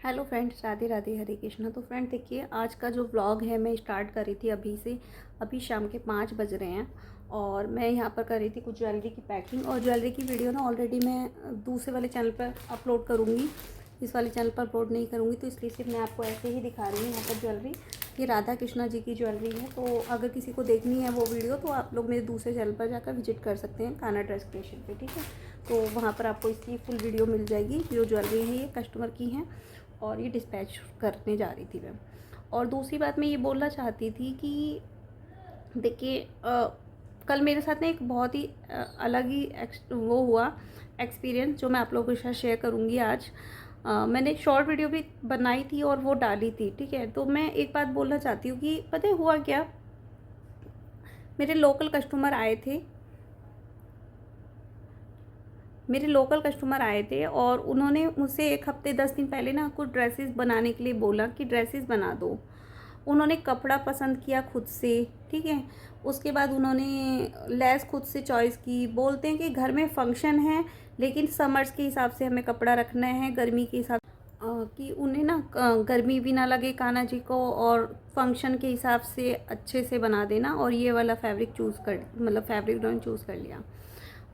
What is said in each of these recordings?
Hello friends, Radhe Radhe, हरे कृष्णा। तो friend देखिए, आज का जो व्लॉग है मैं स्टार्ट कर रही थी अभी से। अभी शाम के 5 बज रहे हैं और मैं यहाँ पर कर रही थी कुछ ज्वेलरी की पैकिंग। और ज्वेलरी की वीडियो ना ऑलरेडी मैं दूसरे वाले चैनल पर अपलोड करूँगी, इस वाले चैनल पर अपलोड नहीं करूँगी, तो इसलिए सिर्फ मैं आपको ऐसे ही दिखा रही हूँ। यहाँ पर ज्वेलरी ये राधा कृष्णा जी की ज्वेलरी है। तो अगर किसी को देखनी है वो वीडियो तो आप लोग मेरे दूसरे चैनल पर जाकर विजिट कर सकते हैं, कान्हा ड्रेस क्रिएशन पे, ठीक है। तो वहाँ पर आपको इसकी फुल वीडियो मिल जाएगी। जो ज्वेलरी है ये कस्टमर की हैं और ये डिस्पैच करने जा रही थी मैं। और दूसरी बात मैं ये बोलना चाहती थी कि देखिए, कल मेरे साथ ना एक बहुत ही अलग ही वो हुआ एक्सपीरियंस, जो मैं आप लोगों के साथ शेयर करूँगी आज। मैंने एक शॉर्ट वीडियो भी बनाई थी और वो डाली थी, ठीक है। तो मैं एक बात बोलना चाहती हूँ कि पता है हुआ क्या, मेरे लोकल कस्टमर आए थे, और उन्होंने मुझसे 1 हफ्ते 10 दिन पहले ना कुछ ड्रेसेस बनाने के लिए बोला कि ड्रेसेस बना दो। उन्होंने कपड़ा पसंद किया खुद से, ठीक है। उसके बाद उन्होंने लेस खुद से चॉइस की। बोलते हैं कि घर में फंक्शन है लेकिन समर्स के हिसाब से हमें कपड़ा रखना है, गर्मी के हिसाब कि उन्हें ना गर्मी भी ना लगे कान्हा जी को, और फंक्शन के हिसाब से अच्छे से बना देना। और ये वाला फैब्रिक चूज़ कर, मतलब फैब्रिक उन्होंने चूज़ कर लिया।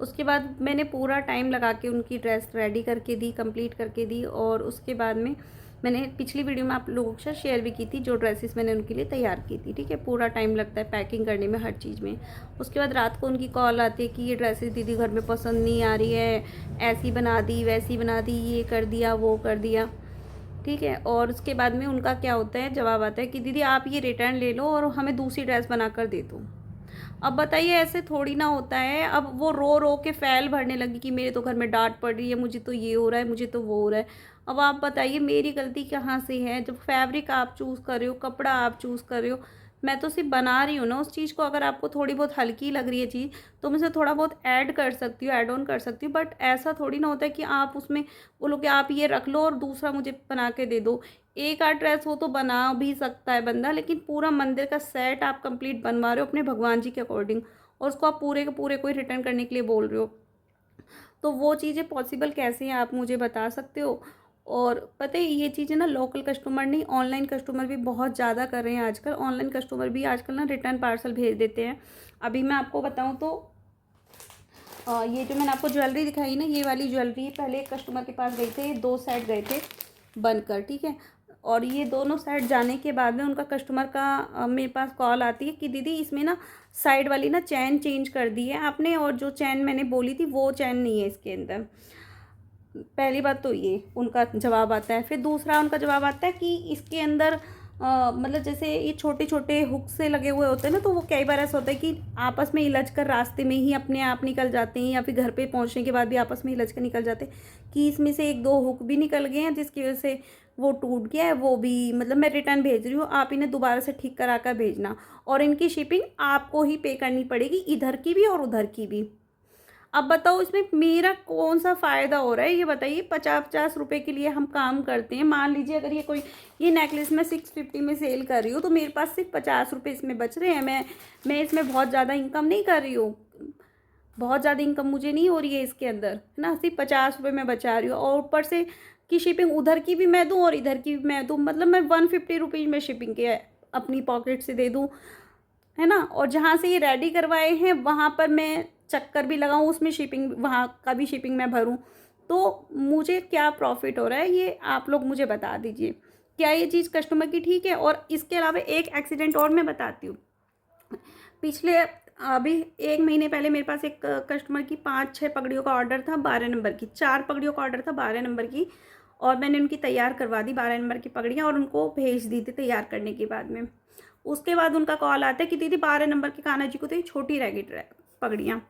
उसके बाद मैंने पूरा टाइम लगा के उनकी ड्रेस रेडी करके दी, कंप्लीट करके दी। और उसके बाद में मैंने पिछली वीडियो में आप लोगों के साथ शेयर भी की थी जो ड्रेसेस मैंने उनके लिए तैयार की थी, ठीक है। पूरा टाइम लगता है पैकिंग करने में, हर चीज़ में। उसके बाद रात को उनकी कॉल आती है कि ये ड्रेसेस दीदी घर में पसंद नहीं आ रही है, ऐसी बना दी, वैसी बना दी, ये कर दिया, वो कर दिया, ठीक है। और उसके बाद में उनका क्या होता है, जवाब आता है कि दीदी आप ये रिटर्न ले लो और हमें दूसरी ड्रेस बना कर दे दो। अब बताइए, ऐसे थोड़ी ना होता है। अब वो रो रो के फैल भरने लगी कि मेरे तो घर में डांट पड़ रही है, मुझे तो ये हो रहा है, मुझे तो वो हो रहा है। अब आप बताइए मेरी गलती कहाँ से है, जब फैब्रिक आप चूज़ कर रहे हो, कपड़ा आप चूज़ कर रहे हो, मैं तो सिर्फ बना रही हूँ ना उस चीज़ को। अगर आपको थोड़ी बहुत हल्की लग रही है चीज़ तो मैं उसे थोड़ा बहुत ऐड कर सकती हूँ, ऐड ऑन कर सकती हूँ। बट ऐसा थोड़ी ना होता है कि आप उसमें बोलो कि आप ये रख लो और दूसरा मुझे बना के दे दो। एक आध ड्रेस हो तो बना भी सकता है बंदा, लेकिन पूरा मंदिर का सेट आप कंप्लीट बनवा रहे हो अपने भगवान जी के अकॉर्डिंग, और उसको आप पूरे के पूरे कोई रिटर्न करने के लिए बोल रहे हो, तो वो चीज़ें पॉसिबल कैसे हैं आप मुझे बता सकते हो। और पता है ये चीज़ें ना लोकल कस्टमर नहीं, ऑनलाइन कस्टमर भी बहुत ज़्यादा कर रहे हैं आजकल। ऑनलाइन कस्टमर भी आजकल ना रिटर्न पार्सल भेज देते हैं। अभी मैं आपको बताऊं तो ये जो मैंने आपको ज्वेलरी दिखाई ना, ये वाली ज्वेलरी पहले एक कस्टमर के पास गई थे, ये 2 सेट गए थे बनकर, ठीक है। और ये दोनों सेट जाने के बाद में उनका कस्टमर का मेरे पास कॉल आती है कि दीदी इसमें ना साइड वाली ना चैन चेंज कर दी है आपने, और जो चैन मैंने बोली थी वो चैन नहीं है इसके अंदर। पहली बात तो ये उनका जवाब आता है। फिर दूसरा उनका जवाब आता है कि इसके अंदर मतलब जैसे ये छोटे छोटे हुक से लगे हुए होते हैं ना, तो वो कई बार ऐसा होता है कि आपस में इलझ कर रास्ते में ही अपने आप निकल जाते हैं, या फिर घर पे पहुंचने के बाद भी आपस में इलझ कर निकल जाते हैं, कि इसमें से 1-2 हुक भी निकल गए हैं जिसकी वजह से वो टूट गया है। वो भी मतलब मैं रिटर्न भेज रही हूँ, आप इन्हें दोबारा से ठीक करा कर भेजना, और इनकी शिपिंग आपको ही पे करनी पड़ेगी, इधर की भी और उधर की भी। अब बताओ इसमें मेरा कौन सा फ़ायदा हो रहा है, ये बताइए। 50-50 रुपये के लिए हम काम करते हैं। मान लीजिए अगर ये नेकलेस मैं 650 में सेल कर रही हूँ तो मेरे पास सिर्फ 50 रुपये इसमें बच रहे हैं। मैं इसमें बहुत ज़्यादा इनकम नहीं कर रही हूँ, बहुत ज़्यादा इनकम मुझे नहीं हो रही है इसके अंदर, है ना। सिर्फ 50 रुपये मैं बचा रही हूँ, और ऊपर से कि शिपिंग उधर की भी मैं दूँ और इधर की भी मैं दूँ, मतलब मैं 150 रुपीज़ में शिपिंग के अपनी पॉकेट से दे दूँ, है ना। और जहाँ से ये रेडी करवाए हैं वहाँ पर मैं चक्कर भी लगाऊँ, उसमें शिपिंग, वहाँ का भी शिपिंग मैं भरूँ, तो मुझे क्या प्रॉफिट हो रहा है ये आप लोग मुझे बता दीजिए। क्या ये चीज़ कस्टमर की ठीक है? और इसके अलावा एक एक्सीडेंट और मैं बताती हूँ। पिछले अभी 1 महीने पहले मेरे पास एक कस्टमर की 5-6 पगड़ियों का ऑर्डर था, 12 नंबर की, 4 पगड़ियों का ऑर्डर था 12 नंबर की, और मैंने उनकी तैयार करवा दी 12 नंबर की पगड़ियाँ और उनको भेज दी थी तैयार करने के बाद में। उसके बाद उनका कॉल आता है कि दीदी 12 नंबर के कान्हा जी को तो ये छोटी रह गई पगड़ियाँ।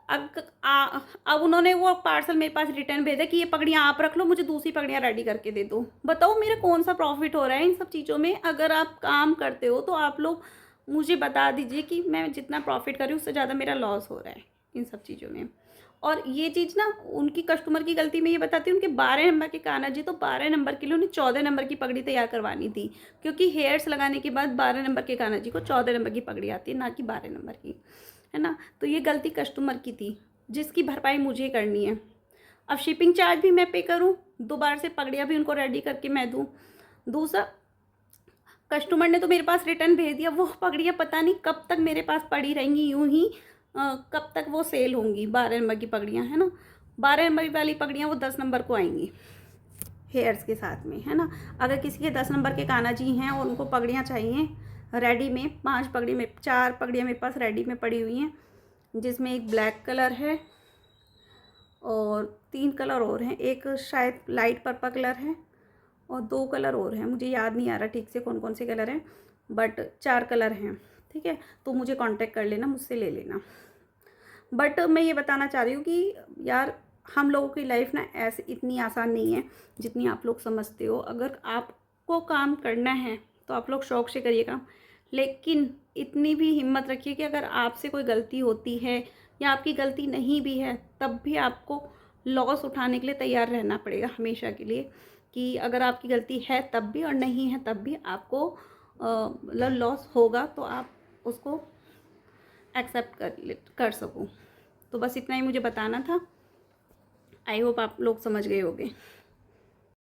अब उन्होंने वो पार्सल मेरे पास रिटर्न भेजा कि ये पगड़ियाँ आप रख लो, मुझे दूसरी पगड़ियाँ रेडी करके दे दो। बताओ मेरा कौन सा प्रॉफिट हो रहा है इन सब चीज़ों में? अगर आप काम करते हो तो आप लोग मुझे बता दीजिए कि मैं जितना प्रॉफिट कर रही हूँ उससे ज़्यादा मेरा लॉस हो रहा है इन सब चीज़ों में। और ये चीज़ ना उनकी कस्टमर की गलती मैं ये बताती हूँ, उनके 12 नंबर के कान्हा जी, तो 12 नंबर के लिए उन्हें 14 नंबर की पगड़ी तैयार करवानी थी, क्योंकि हेयर्स लगाने के बाद 12 नंबर के कान्हा जी को 14 नंबर की पगड़ी आती है, ना कि 12 नंबर की, है ना। तो ये गलती कस्टमर की थी जिसकी भरपाई मुझे करनी है। अब शिपिंग चार्ज भी मैं पे करूँ दोबारा से पगड़ियाँ भी उनको रेडी करके मैं दूँ। दूसरा, कस्टमर ने तो मेरे पास रिटर्न भेज दिया, वो पगड़ियाँ पता नहीं कब तक मेरे पास पड़ी रहेंगी यूं ही, कब तक वो सेल होंगी। 12 नंबर की पगड़ियाँ है ना, 12 नंबर वाली पगड़ियाँ वो 10 नंबर को आएंगी हेयर्स के साथ में, है ना। अगर किसी के 10 नंबर के कान्हा जी हैं और उनको पगड़ियाँ चाहिए रेडी में, 5 पगड़ी में, 4 पगड़ियाँ मेरे पास रेडी में पड़ी हुई हैं, जिसमें एक ब्लैक कलर है और 3 कलर और हैं, एक शायद लाइट पर्पल कलर है और 2 कलर और हैं, मुझे याद नहीं आ रहा ठीक से कौन कौन से कलर हैं, बट 4 कलर हैं, ठीक है। तो मुझे कांटेक्ट कर लेना, मुझसे ले लेना। बट मैं ये बताना चाह रही हूँ कि यार हम लोगों की लाइफ ना ऐसे इतनी आसान नहीं है जितनी आप लोग समझते हो। अगर आपको काम करना है तो आप लोग शौक़ से करिए काम, लेकिन इतनी भी हिम्मत रखिए कि अगर आपसे कोई गलती होती है या आपकी गलती नहीं भी है, तब भी आपको लॉस उठाने के लिए तैयार रहना पड़ेगा हमेशा के लिए, कि अगर आपकी गलती है तब भी और नहीं है तब भी आपको मतलब लॉस होगा तो आप उसको एक्सेप्ट कर सको। तो बस इतना ही मुझे बताना था। आई होप आप लोग समझ गए होंगे।